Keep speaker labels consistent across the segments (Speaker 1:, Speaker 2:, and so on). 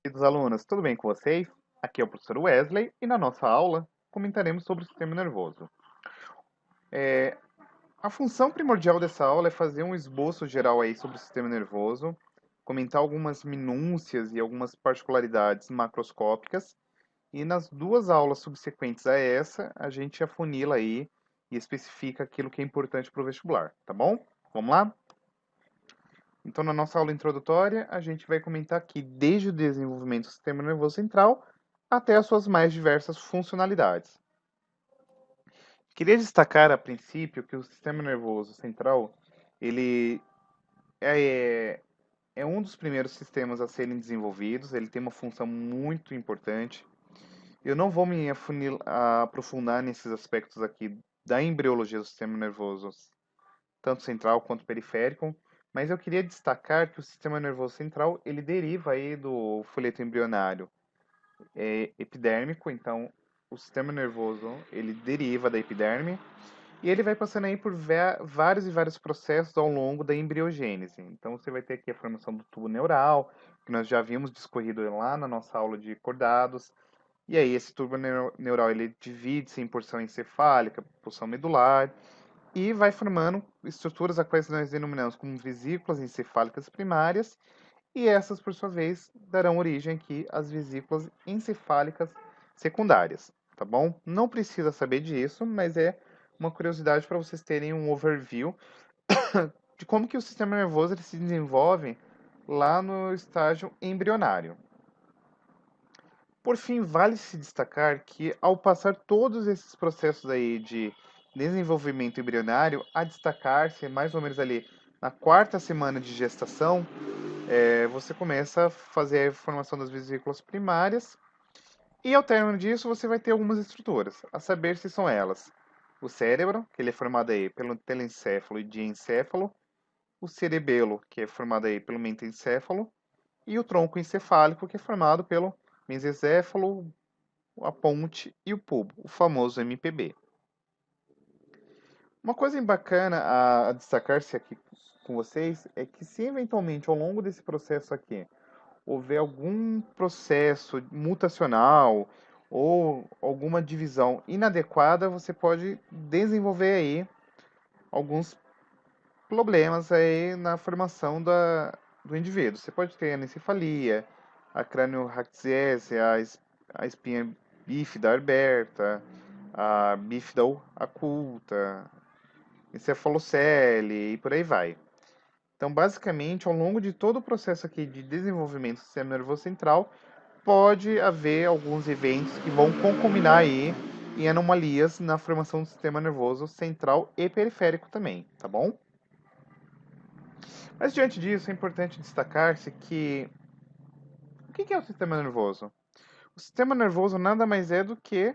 Speaker 1: Queridos alunos, tudo bem com vocês? Aqui é o professor Wesley e na nossa aula comentaremos sobre o sistema nervoso. A função primordial dessa aula é fazer um esboço geral aí sobre o sistema nervoso, comentar algumas minúcias e algumas particularidades macroscópicas, e nas duas aulas subsequentes a essa, a gente afunila aí e especifica aquilo que é importante para o vestibular, tá bom? Vamos lá? Então, na nossa aula introdutória, a gente vai comentar aqui desde o desenvolvimento do sistema nervoso central até as suas mais diversas funcionalidades. Queria destacar a princípio que o sistema nervoso central ele é, é um dos primeiros sistemas a serem desenvolvidos, ele tem uma função muito importante. Eu não vou me aprofundar nesses aspectos aqui da embriologia do sistema nervoso, tanto central quanto periférico, mas eu queria destacar que o sistema nervoso central ele deriva aí do folheto embrionário epidérmico, então o sistema nervoso ele deriva da epiderme e ele vai passando aí por vários e vários processos ao longo da embriogênese. Então você vai ter aqui a formação do tubo neural, que nós já vimos discorrido lá na nossa aula de cordados. E aí esse tubo neural ele divide-se em porção encefálica, porção medular, e vai formando estruturas a quais nós denominamos como vesículas encefálicas primárias, e essas, por sua vez, darão origem aqui às vesículas encefálicas secundárias, tá bom? Não precisa saber disso, mas é uma curiosidade para vocês terem um overview de como que o sistema nervoso ele se desenvolve lá no estágio embrionário. Por fim, vale se destacar que ao passar todos esses processos aí de desenvolvimento embrionário, a destacar-se mais ou menos ali na quarta semana de gestação, você começa a fazer a formação das vesículas primárias e ao término disso você vai ter algumas estruturas, a saber se são elas o cérebro, que ele é formado aí pelo telencéfalo e diencéfalo, o cerebelo, que é formado aí pelo mesencéfalo, e o tronco encefálico, que é formado pelo mesencéfalo, a ponte e o pubo, o famoso MPB. Uma coisa bacana a destacar-se aqui com vocês é que se eventualmente ao longo desse processo aqui houver algum processo mutacional ou alguma divisão inadequada, você pode desenvolver aí alguns problemas aí na formação do indivíduo. Você pode ter anencefalia, a cranioraquiese, a espinha bífida aberta, a bífida oculta, encefalocele e por aí vai. Então, basicamente, ao longo de todo o processo aqui de desenvolvimento do sistema nervoso central, pode haver alguns eventos que vão concombinar aí em anomalias na formação do sistema nervoso central e periférico também, tá bom? Mas diante disso, é importante destacar-se que o que é o sistema nervoso? O sistema nervoso nada mais é do que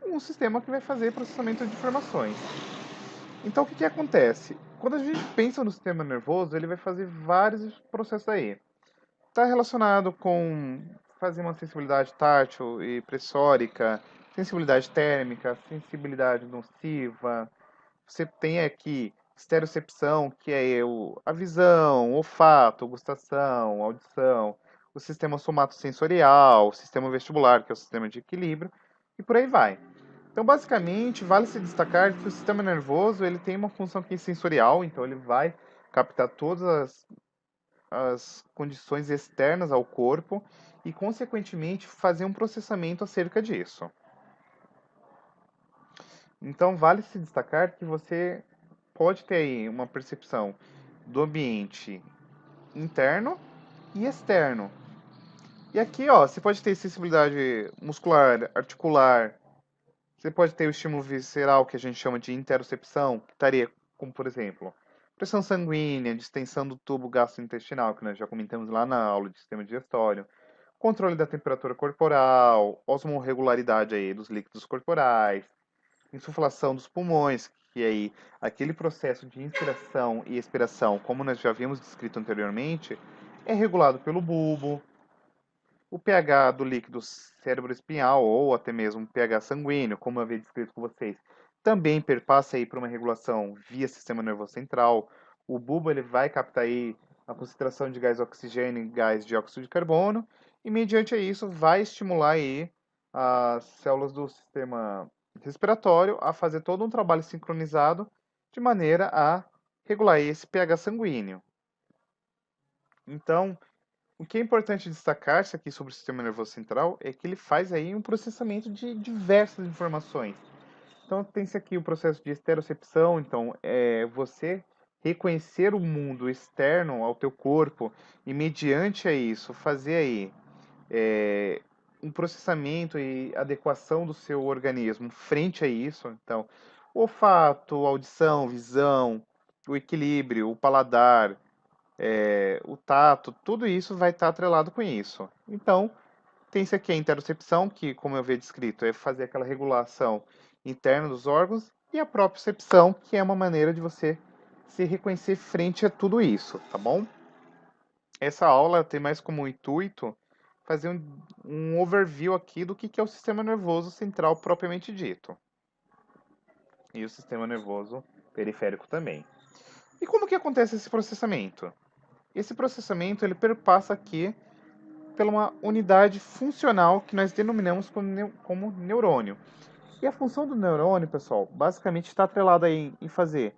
Speaker 1: um sistema que vai fazer processamento de informações. Então, o que acontece? Quando a gente pensa no sistema nervoso, ele vai fazer vários processos aí. Está relacionado com fazer uma sensibilidade tátil e pressórica, sensibilidade térmica, sensibilidade nociva. Você tem aqui estereocepção, que é a visão, olfato, gustação, audição, o sistema somatosensorial, o sistema vestibular, que é o sistema de equilíbrio, e por aí vai. Então, basicamente, vale se destacar que o sistema nervoso ele tem uma função aqui sensorial, então ele vai captar todas as condições externas ao corpo e, consequentemente, fazer um processamento acerca disso. Então, vale se destacar que você pode ter aí uma percepção do ambiente interno e externo. E aqui, ó, você pode ter sensibilidade muscular, articular, você pode ter o estímulo visceral, que a gente chama de interocepção, que estaria como, por exemplo, pressão sanguínea, distensão do tubo gastrointestinal, que nós já comentamos lá na aula de sistema digestório, controle da temperatura corporal, osmorregularidade aí dos líquidos corporais, insuflação dos pulmões, que aí aquele processo de inspiração e expiração, como nós já havíamos descrito anteriormente, é regulado pelo bulbo, o pH do líquido cerebroespinhal ou até mesmo o pH sanguíneo, como eu havia descrito com vocês, também perpassa aí por uma regulação via sistema nervoso central. O bulbo ele vai captar aí a concentração de gás oxigênio e gás dióxido de carbono, e mediante isso vai estimular aí as células do sistema respiratório a fazer todo um trabalho sincronizado de maneira a regular esse pH sanguíneo. Então, o que é importante destacar-se aqui sobre o sistema nervoso central é que ele faz aí um processamento de diversas informações. Então, tem-se aqui o processo de esterocepção, então é você reconhecer o mundo externo ao teu corpo e mediante a isso fazer aí um processamento e adequação do seu organismo frente a isso. Então, olfato, audição, visão, o equilíbrio, o paladar, o tato, tudo isso vai estar atrelado com isso. Então, tem-se aqui a interocepção, que, como eu havia descrito, é fazer aquela regulação interna dos órgãos, e a propriocepção, que é uma maneira de você se reconhecer frente a tudo isso, tá bom? Essa aula tem mais como intuito fazer um overview aqui do que é o sistema nervoso central propriamente dito. E o sistema nervoso periférico também. E como que acontece esse processamento? Esse processamento ele perpassa aqui pela uma unidade funcional que nós denominamos como neurônio. E a função do neurônio, pessoal, basicamente está atrelada em fazer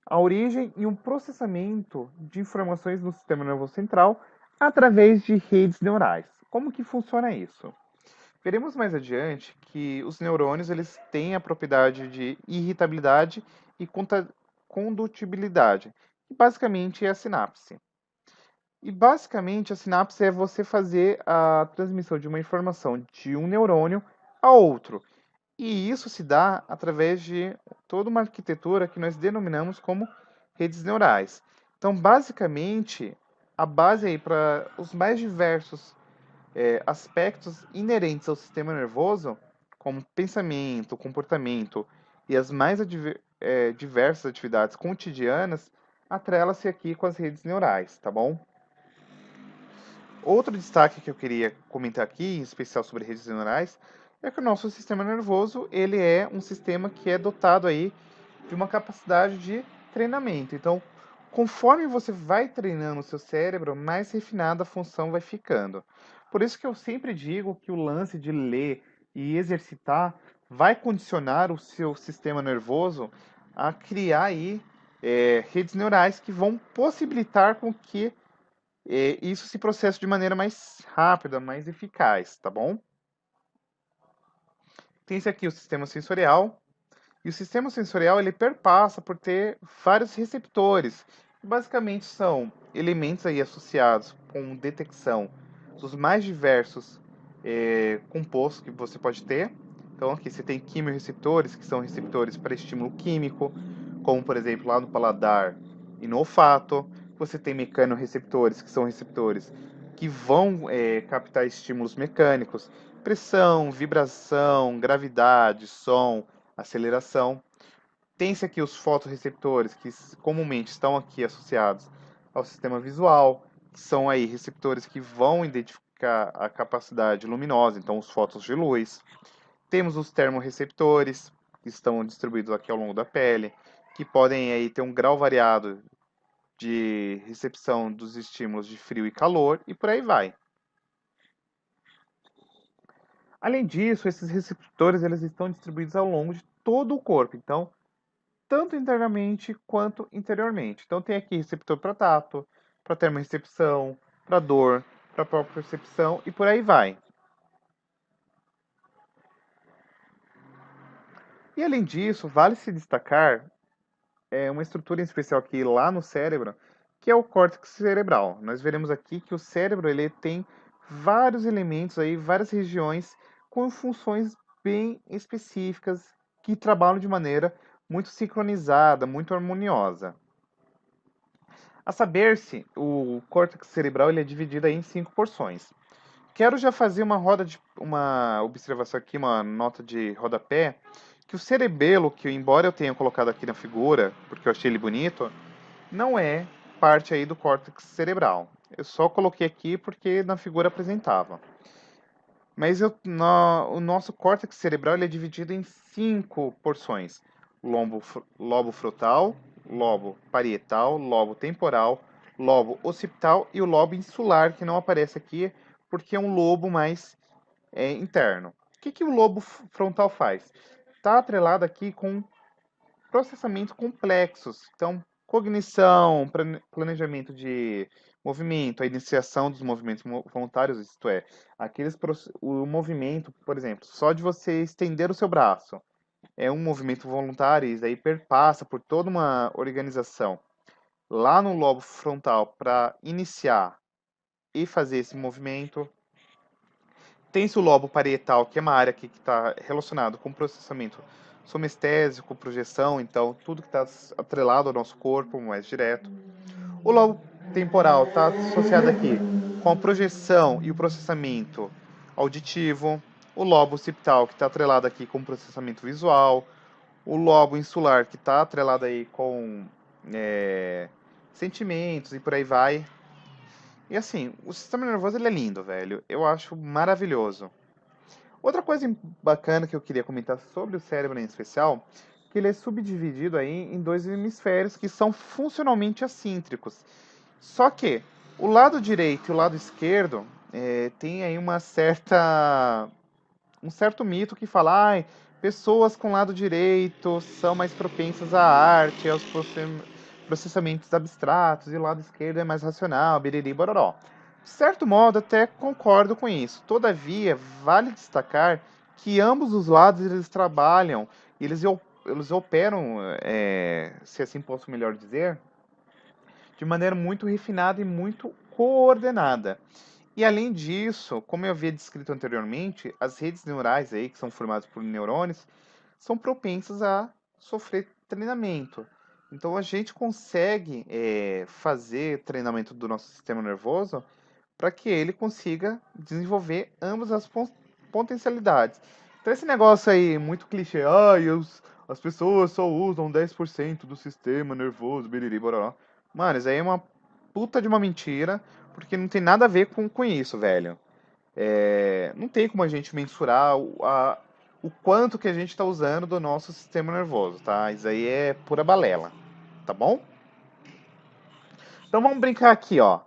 Speaker 1: a origem e um processamento de informações no sistema nervoso central através de redes neurais. Como que funciona isso? Veremos mais adiante que os neurônios eles têm a propriedade de irritabilidade e condutibilidade, que basicamente é a sinapse. E basicamente a sinapse é você fazer a transmissão de uma informação de um neurônio a outro. E isso se dá através de toda uma arquitetura que nós denominamos como redes neurais. Então, basicamente, a base aí para os mais diversos aspectos inerentes ao sistema nervoso, como pensamento, comportamento e as mais diversas atividades cotidianas, atrela-se aqui com as redes neurais, tá bom? Outro destaque que eu queria comentar aqui, em especial sobre redes neurais, é que o nosso sistema nervoso, ele é um sistema que é dotado aí de uma capacidade de treinamento. Então, conforme você vai treinando o seu cérebro, mais refinada a função vai ficando. Por isso que eu sempre digo que o lance de ler e exercitar vai condicionar o seu sistema nervoso a criar aí redes neurais que vão possibilitar com que isso se processa de maneira mais rápida, mais eficaz, tá bom? Tem esse aqui o sistema sensorial, e o sistema sensorial ele perpassa por ter vários receptores, que basicamente são elementos aí associados com detecção dos mais diversos compostos que você pode ter. Então aqui você tem quimiorreceptores, que são receptores para estímulo químico, como por exemplo lá no paladar e no olfato. Você tem mecanorreceptores, que são receptores que vão captar estímulos mecânicos, pressão, vibração, gravidade, som, aceleração. Tem-se aqui os fotorreceptores, que comumente estão aqui associados ao sistema visual, que são aí receptores que vão identificar a capacidade luminosa, então os fótons de luz. Temos os termorreceptores, que estão distribuídos aqui ao longo da pele, que podem aí ter um grau variado de recepção dos estímulos de frio e calor, e por aí vai. Além disso, esses receptores eles estão distribuídos ao longo de todo o corpo, então, tanto internamente quanto interiormente. Então, tem aqui receptor para tato, para termorrecepção, para dor, para propriocepção e por aí vai. E além disso, vale se destacar uma estrutura em especial aqui lá no cérebro, que é o córtex cerebral. Nós veremos aqui que o cérebro ele tem vários elementos aí, várias regiões com funções bem específicas que trabalham de maneira muito sincronizada, muito harmoniosa. A saber-se, o córtex cerebral ele é dividido aí em 5 porções. Quero já fazer uma observação aqui, uma nota de rodapé, que o cerebelo, que embora eu tenha colocado aqui na figura, porque eu achei ele bonito, não é parte aí do córtex cerebral. Eu só coloquei aqui porque na figura apresentava. Mas o nosso córtex cerebral ele é dividido em 5 porções: lobo frontal, lobo parietal, lobo temporal, lobo occipital e o lobo insular, que não aparece aqui porque é um lobo mais interno. O que, que o lobo frontal faz? Está atrelado aqui com processamentos complexos. Então, cognição, planejamento de movimento, a iniciação dos movimentos voluntários, isto é, o movimento, por exemplo, só de você estender o seu braço é um movimento voluntário, e aí perpassa por toda uma organização lá no lobo frontal para iniciar e fazer esse movimento. Tem-se o lobo parietal, que é uma área que está relacionado com processamento somestésico, projeção, então tudo que está atrelado ao nosso corpo mais direto. O lobo temporal está associado aqui com a projeção e o processamento auditivo. O lobo occipital, que está atrelado aqui com o processamento visual. O lobo insular, que está atrelado aí com sentimentos e por aí vai. E assim, o sistema nervoso ele é lindo, velho. Eu acho maravilhoso. Outra coisa bacana que eu queria comentar sobre o cérebro em especial, que ele é subdividido aí em dois hemisférios que são funcionalmente assíncricos. Só que o lado direito e o lado esquerdo tem aí um certo mito que fala, pessoas com lado direito são mais propensas à arte, aos processamentos abstratos, e o lado esquerdo é mais racional, biriri, bororó. De certo modo, até concordo com isso. Todavia, vale destacar que ambos os lados eles trabalham, eles operam, se assim posso melhor dizer, de maneira muito refinada e muito coordenada. E além disso, como eu havia descrito anteriormente, as redes neurais aí, que são formadas por neurônios, são propensas a sofrer treinamento. Então a gente consegue fazer treinamento do nosso sistema nervoso para que ele consiga desenvolver ambas as potencialidades. Então esse negócio aí muito clichê, as pessoas só usam 10% do sistema nervoso, biriri, bororó. Mano, isso aí é uma puta de uma mentira, porque não tem nada a ver com isso, velho. Não tem como a gente mensurar o quanto que a gente está usando do nosso sistema nervoso, tá? Isso aí é pura balela, tá bom? Então vamos brincar aqui, ó.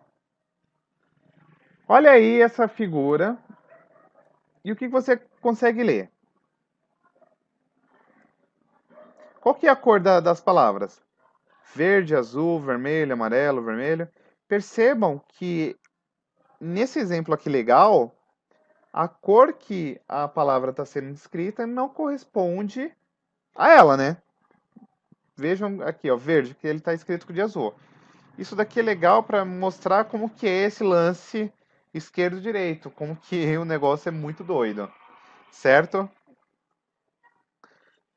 Speaker 1: Olha aí essa figura e o que você consegue ler? Qual que é a cor das palavras? Verde, azul, vermelho, amarelo, vermelho. Percebam que nesse exemplo aqui legal, a cor que a palavra está sendo escrita não corresponde a ela, né? Vejam aqui, ó, verde, que ele está escrito de azul. Isso daqui é legal para mostrar como que é esse lance esquerdo-direito, como que o negócio é muito doido, certo?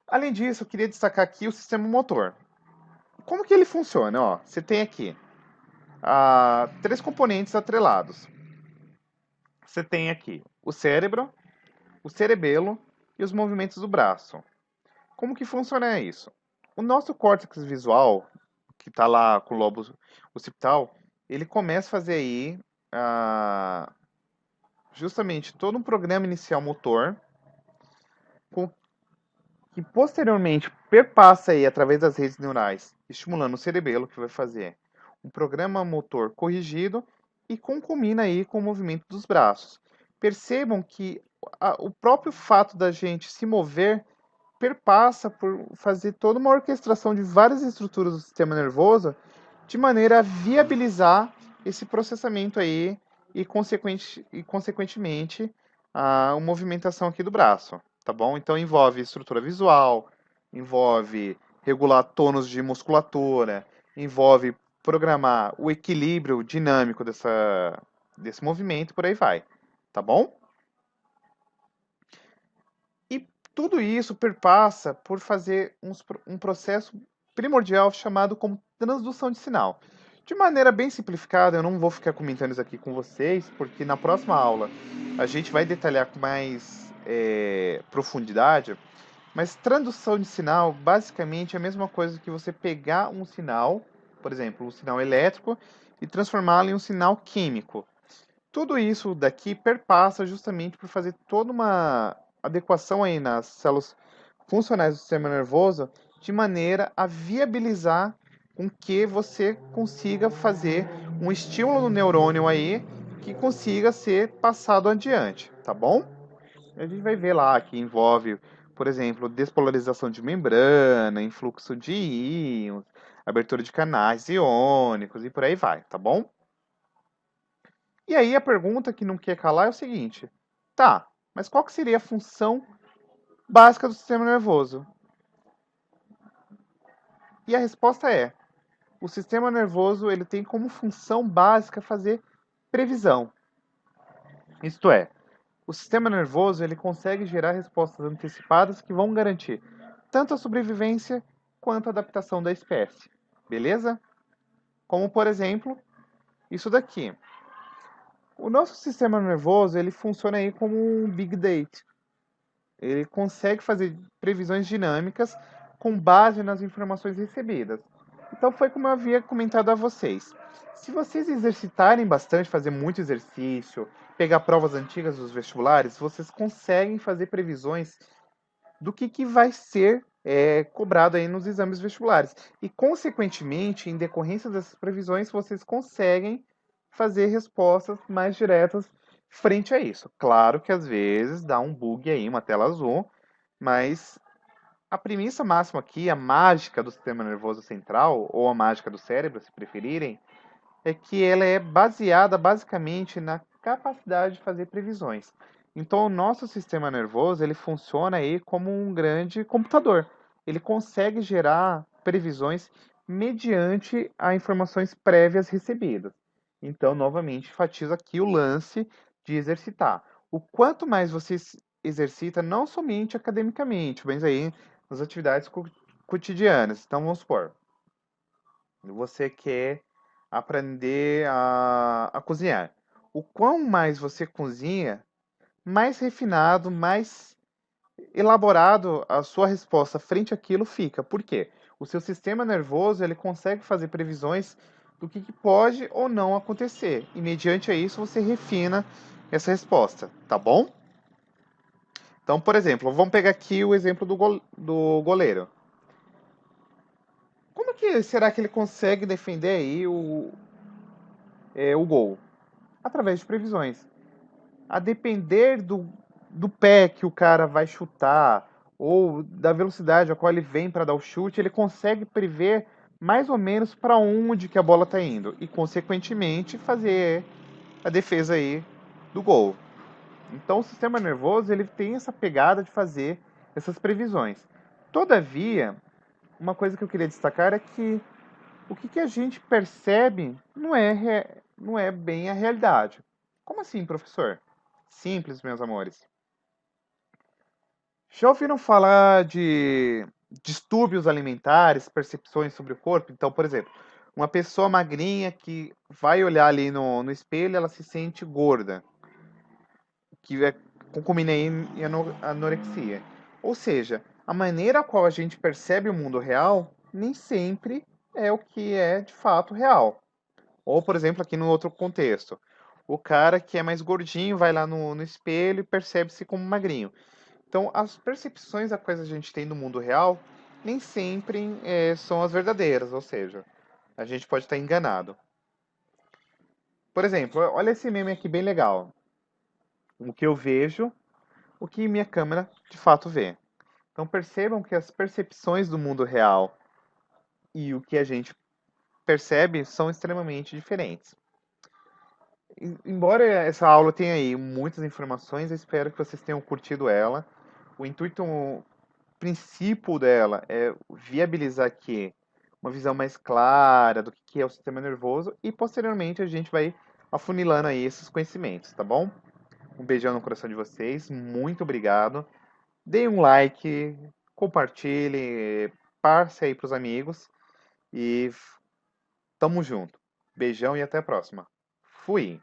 Speaker 1: Além disso, eu queria destacar aqui o sistema motor. Como que ele funciona? Ó, você tem aqui três componentes atrelados. Você tem aqui o cérebro, o cerebelo e os movimentos do braço. Como que funciona isso? O nosso córtex visual, que está lá com o lobo occipital, ele começa a fazer aí justamente todo um programa inicial motor, que posteriormente perpassa aí através das redes neurais, estimulando o cerebelo, que vai fazer um programa motor corrigido e concomina aí com o movimento dos braços. Percebam que o próprio fato da gente se mover perpassa por fazer toda uma orquestração de várias estruturas do sistema nervoso de maneira a viabilizar esse processamento aí consequentemente a movimentação aqui do braço, tá bom? Então envolve estrutura visual, envolve regular tônus de musculatura, envolve programar o equilíbrio dinâmico desse movimento e por aí vai, tá bom? E tudo isso perpassa por fazer um processo primordial chamado como transdução de sinal. De maneira bem simplificada, eu não vou ficar comentando isso aqui com vocês, porque na próxima aula a gente vai detalhar com mais profundidade, mas transdução de sinal basicamente é a mesma coisa que você pegar um sinal, por exemplo, um sinal elétrico, e transformá-lo em um sinal químico. Tudo isso daqui perpassa justamente por fazer toda uma adequação aí nas células funcionais do sistema nervoso, de maneira a viabilizar com que você consiga fazer um estímulo no neurônio aí que consiga ser passado adiante, tá bom? A gente vai ver lá que envolve, por exemplo, despolarização de membrana, influxo de íons, abertura de canais iônicos e por aí vai, tá bom? E aí a pergunta que não quer calar é o seguinte: tá, mas qual que seria a função básica do sistema nervoso? E a resposta é: o sistema nervoso ele tem como função básica fazer previsão. Isto é, o sistema nervoso ele consegue gerar respostas antecipadas que vão garantir tanto a sobrevivência quanto a adaptação da espécie. Beleza? Como por exemplo, isso daqui. O nosso sistema nervoso ele funciona aí como um big data. Ele consegue fazer previsões dinâmicas com base nas informações recebidas. Então foi como eu havia comentado a vocês. Se vocês exercitarem bastante, fazer muito exercício, pegar provas antigas dos vestibulares, vocês conseguem fazer previsões do que vai ser cobrado aí nos exames vestibulares. E, consequentemente, em decorrência dessas previsões, vocês conseguem fazer respostas mais diretas frente a isso. Claro que às vezes dá um bug aí, uma tela azul, mas a premissa máxima aqui, a mágica do sistema nervoso central, ou a mágica do cérebro, se preferirem, é que ela é baseada basicamente na capacidade de fazer previsões. Então, o nosso sistema nervoso ele funciona aí como um grande computador. Ele consegue gerar previsões mediante a informações prévias recebidas. Então, novamente, enfatizo aqui o lance de exercitar. O quanto mais você exercita, não somente academicamente, mas aí nas atividades cotidianas. Então, vamos supor, você quer aprender a cozinhar. O quão mais você cozinha, mais refinado, mais elaborado a sua resposta frente àquilo fica. Por quê? O seu sistema nervoso ele consegue fazer previsões do que pode ou não acontecer. E mediante a isso você refina essa resposta, tá bom? Então, por exemplo, vamos pegar aqui o exemplo do goleiro. Como que será que ele consegue defender aí o gol? Através de previsões. A depender do pé que o cara vai chutar ou da velocidade a qual ele vem para dar o chute, ele consegue prever mais ou menos para onde que a bola está indo e, consequentemente, fazer a defesa aí do gol. Então, o sistema nervoso ele tem essa pegada de fazer essas previsões. Todavia, uma coisa que eu queria destacar é que o que a gente percebe não é bem a realidade. Como assim, professor? Simples, meus amores. Já ouviram falar de distúrbios alimentares, percepções sobre o corpo? Então, por exemplo, uma pessoa magrinha que vai olhar ali no espelho, ela se sente gorda, que é concomina em anorexia. Ou seja, a maneira a qual a gente percebe o mundo real nem sempre é o que é de fato real. Ou, por exemplo, aqui no outro contexto, o cara que é mais gordinho vai lá no espelho e percebe-se como magrinho. Então, as percepções a quais a gente tem do mundo real nem sempre são as verdadeiras, ou seja, a gente pode estar enganado. Por exemplo, olha esse meme aqui bem legal. O que eu vejo, o que minha câmera de fato vê. Então percebam que as percepções do mundo real e o que a gente percebe são extremamente diferentes. Embora essa aula tenha aí muitas informações, eu espero que vocês tenham curtido ela. O intuito princípio dela é viabilizar aqui uma visão mais clara do que é o sistema nervoso e posteriormente a gente vai afunilando aí esses conhecimentos, tá bom? Um beijão no coração de vocês, muito obrigado. Deem um like, compartilhe, passe aí pros amigos e tamo junto. Beijão e até a próxima. Fui!